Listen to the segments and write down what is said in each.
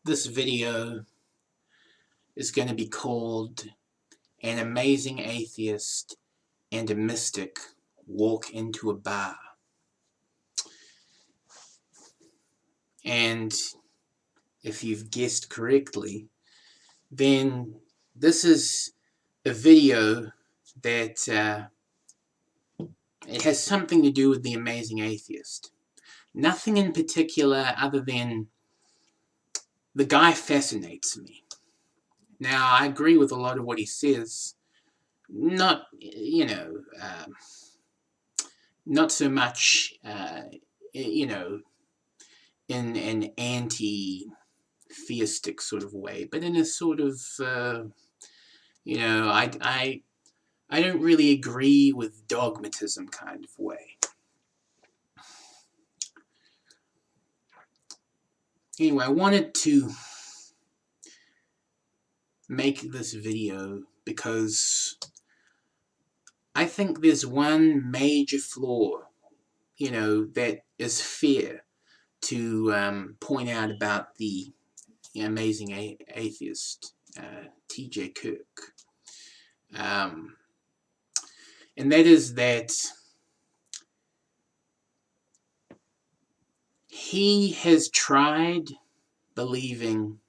This video is going to be called An Amazing Atheist and a Mystic Walk into a Bar. And if you've guessed correctly, then this is a video that it has something to do with the Amazing Atheist. Nothing in particular other than the guy fascinates me. Now, I agree with a lot of what he says. Not so much, in an anti-theistic sort of way, but in a sort of, I don't really agree with dogmatism kind of way. Anyway, I wanted to make this video because I think there's one major flaw, that is fair to point out about the Amazing Atheist, T.J. Cooke. And that is that he has tried believing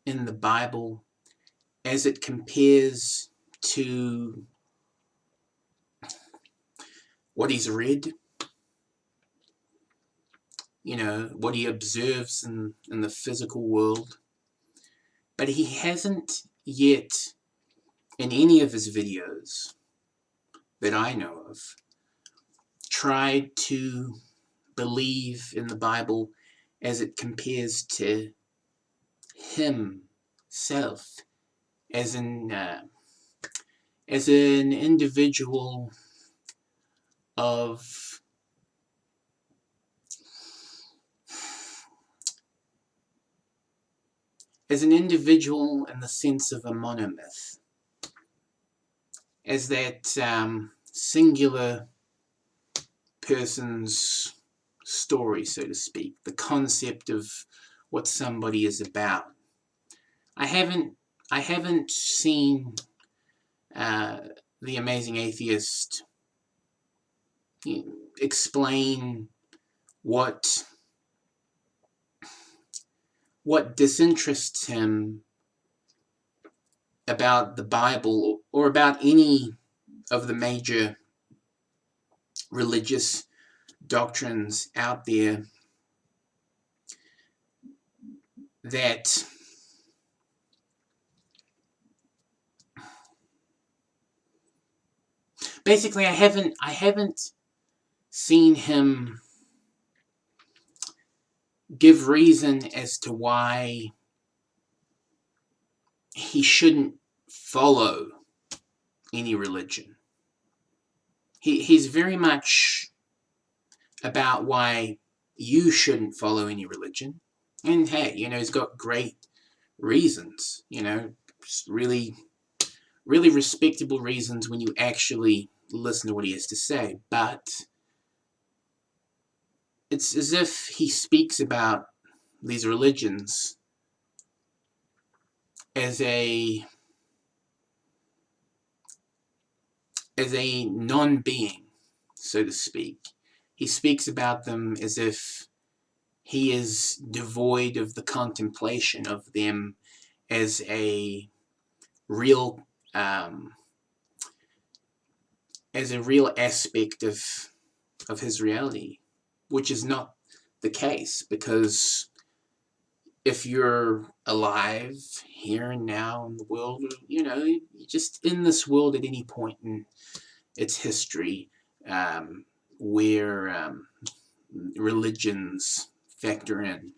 in the Bible as it compares to what he's read, what he observes in the physical world. But he hasn't yet, in any of his videos that I know of, tried to believe in the Bible as it compares to himself, as an individual of in the sense of a monomyth, as that singular person's story, so to speak, the concept of what somebody is about. I haven't seen the Amazing Atheist explain what disinterests him about the Bible or about any of the major religious doctrines out there that basically I haven't seen him give reason as to why he shouldn't follow any religion. He's very much about why you shouldn't follow any religion. And hey, he's got great reasons, really, really respectable reasons when you actually listen to what he has to say. But it's as if he speaks about these religions as a non-being, so to speak. He speaks about them as if he is devoid of the contemplation of them as a real aspect of his reality, which is not the case, because if you're alive here and now in the world, you're just in this world at any point in its history, where religions factor in.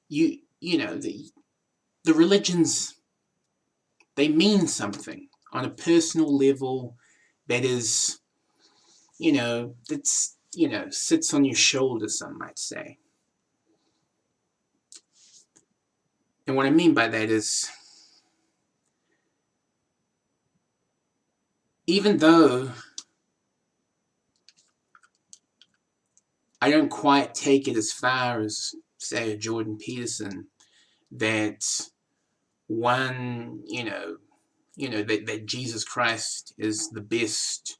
The religions, they mean something on a personal level that is, that's, sits on your shoulder, some might say. And what I mean by that is, even though I don't quite take it as far as say a Jordan Peterson, that one, that Jesus Christ is the best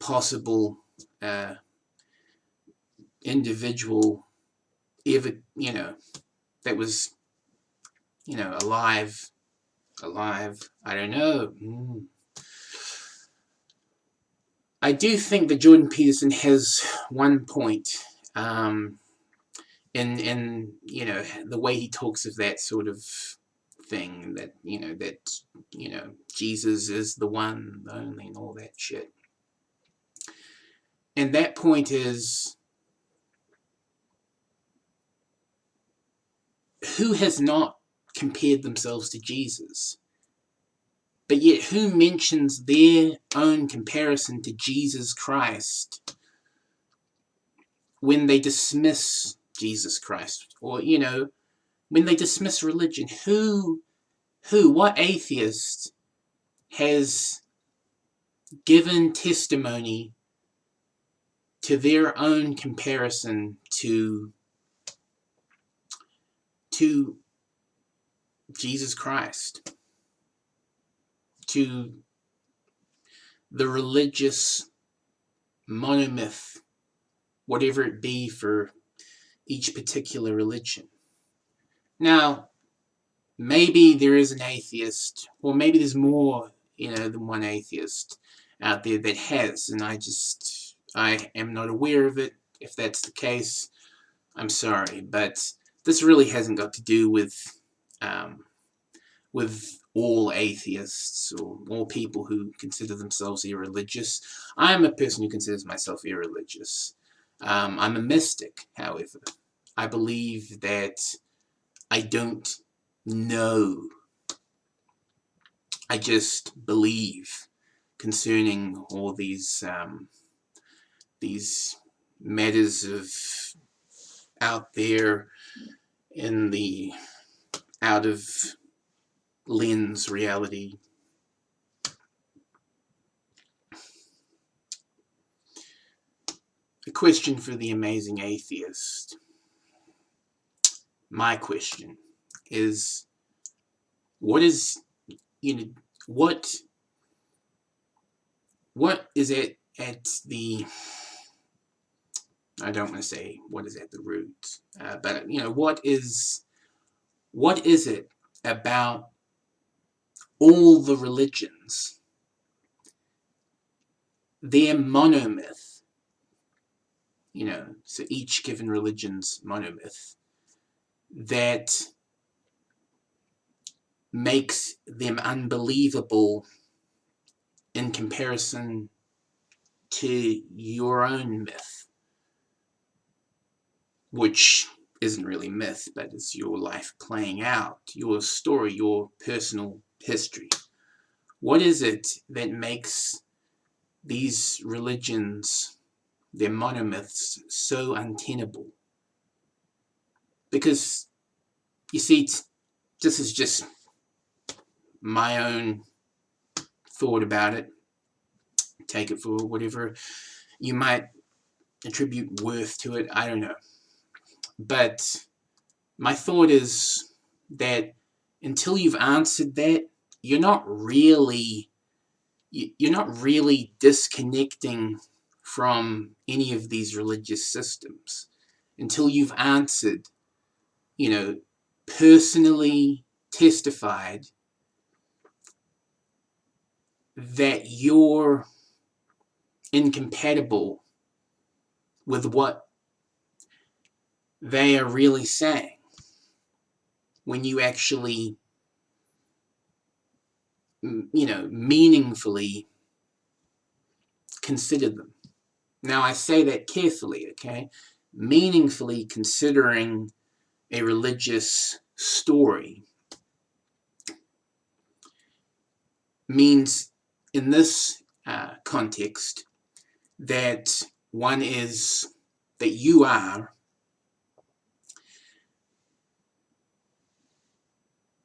possible individual ever, that was, alive. I don't know. I do think that Jordan Peterson has one point, in the way he talks of that sort of thing, that Jesus is the one, the only, and all that shit. And that point is, who has not compared themselves to Jesus? But yet, who mentions their own comparison to Jesus Christ when they dismiss Jesus Christ? Or, when they dismiss religion? What atheist has given testimony to their own comparison to Jesus Christ, to the religious monomyth, whatever it be for each particular religion? Now, maybe there is an atheist, or maybe there's more, than one atheist out there that has, and I am not aware of it. If that's the case, I'm sorry, but this really hasn't got to do with all atheists or all people who consider themselves irreligious. I'm a person who considers myself irreligious. I'm a mystic, however. I believe that I don't know. I just believe concerning all these matters of out there in the out of lens reality. A question for the amazing atheist. My question is, what is what is it at the, I don't want to say what is at the root, but what is it about all the religions, their monomyth, so each given religion's monomyth, that makes them unbelievable in comparison to your own myth, which isn't really myth, but is your life playing out, your story, your personal history? What is it that makes these religions, their monomyths, so untenable? Because, you see, this is just my own thought about it. Take it for whatever you might attribute worth to it, I don't know. But my thought is that until you've answered that, you're not really disconnecting from any of these religious systems until you've answered, personally testified that you're incompatible with what they are really saying when you actually, meaningfully consider them. Now, I say that carefully, okay? Meaningfully considering a religious story means, in this context, that you are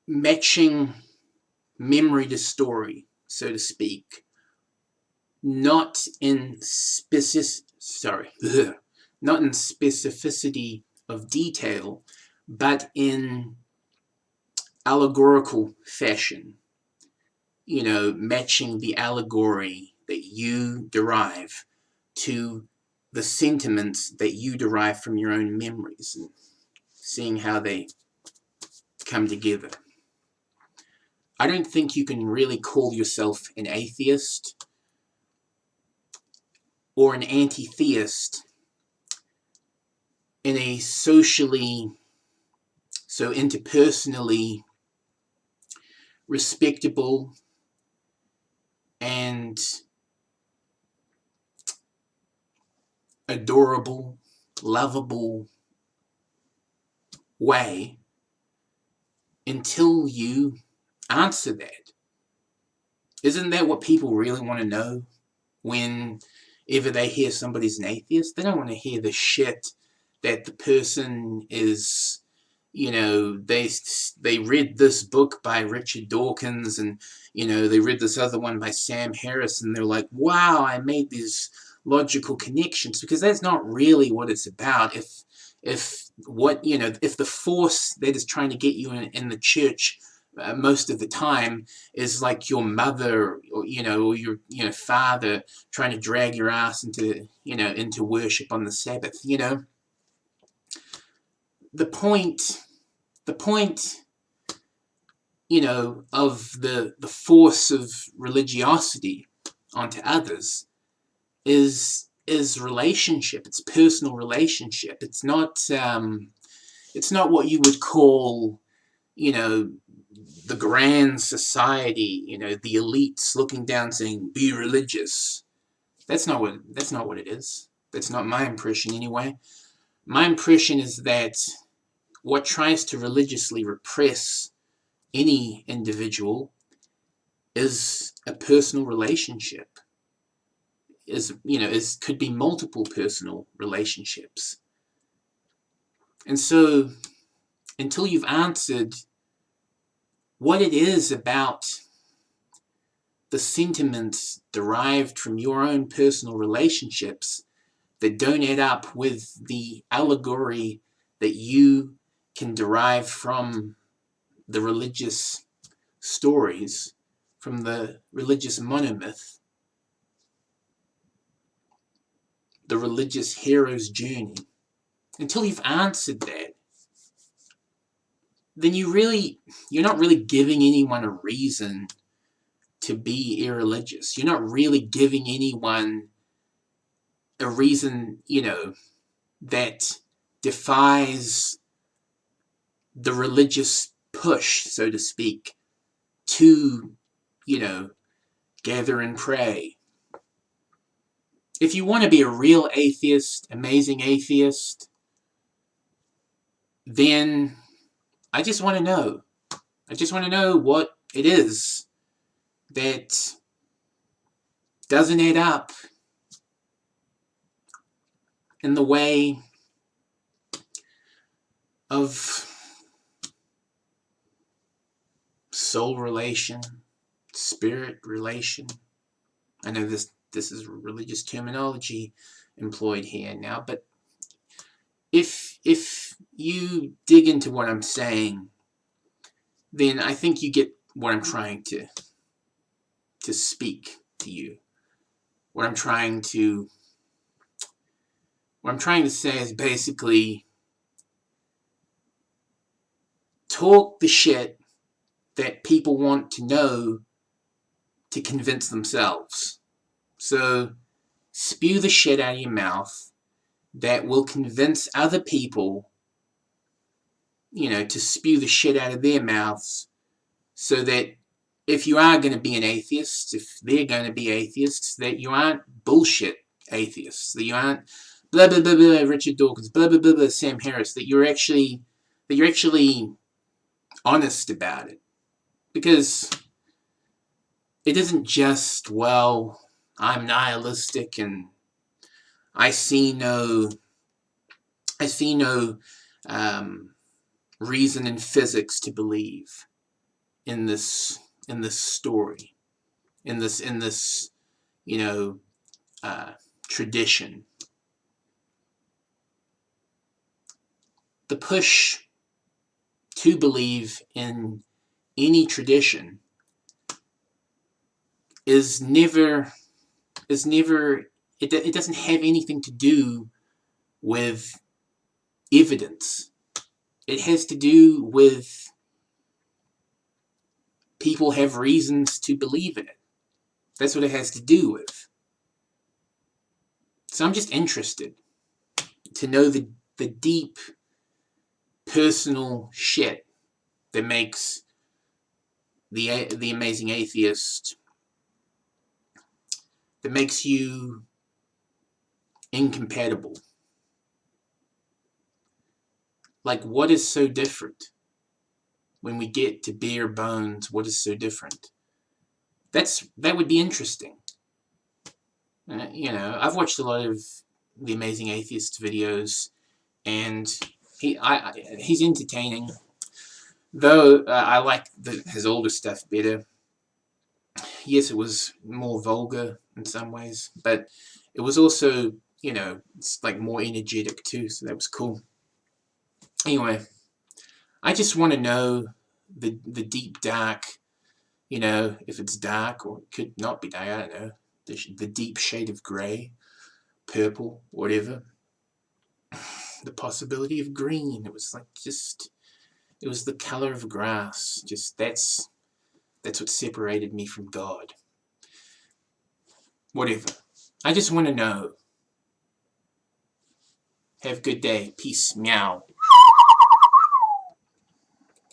matching memory to story, so to speak, not in specificity of detail, but in allegorical fashion, matching the allegory that you derive to the sentiments that you derive from your own memories, and seeing how they come together. I don't think you can really call yourself an atheist or an anti-theist in a socially, so interpersonally respectable and adorable, lovable way until you answer that. Isn't that what people really want to know whenever they hear somebody's an atheist? They don't want to hear the shit that the person is, they read this book by Richard Dawkins, and, they read this other one by Sam Harris, and they're like, wow, I made these logical connections, because that's not really what it's about. If the force that is trying to get you in the church most of the time is like your mother, or your father trying to drag your ass into worship on the Sabbath. The point of the force of religiosity onto others is relationship. It's personal relationship. It's not what you would call the grand society, the elites looking down saying, be religious. That's not what it is. That's not my impression anyway. My impression is that what tries to religiously repress any individual is a personal relationship. Could be multiple personal relationships. And so, until you've answered what it is about the sentiments derived from your own personal relationships that don't add up with the allegory that you can derive from the religious stories, from the religious monomyth, the religious hero's journey, until you've answered that, then you're not really giving anyone a reason to be irreligious. You're not really giving anyone a reason, that defies the religious push, so to speak, to, gather and pray. If you want to be a real atheist, amazing atheist, then I just want to know. I just want to know what it is that doesn't add up in the way of soul relation, spirit relation. I know this is religious terminology employed here now, but if you dig into what I'm saying, then I think you get what I'm trying to speak to you. What I'm trying to say is basically talk the shit that people want to know to convince themselves. So spew the shit out of your mouth that will convince other people, to spew the shit out of their mouths, so that if you are going to be an atheist, if they're going to be atheists, that you aren't bullshit atheists, that you aren't blah blah blah blah Richard Dawkins, blah blah blah blah Sam Harris, that you're actually honest about it. Because it isn't just, well, I'm nihilistic and I see no reason in physics to believe in this story, in this tradition. the push to believe in any tradition is never, it doesn't have anything to do with evidence. It has to do with people have reasons to believe in it. That's what it has to do with. So I'm just interested to know the deep personal shit that makes the Amazing Atheist, that makes you incompatible. Like, what is so different? When we get to bare bones, what is so different? That would be interesting. You know, I've watched a lot of the Amazing Atheist videos, and he's entertaining. Though I like his older stuff better. Yes, it was more vulgar in some ways, but it was also, you know, it's like more energetic too, so that was cool. Anyway, I just want to know the deep dark, you know, if it's dark or it could not be dark, I don't know, the deep shade of grey, purple, whatever. The possibility of green. It was like just, it was the color of grass. Just that's what separated me from God. Whatever. I just want to know. Have a good day. Peace. Meow.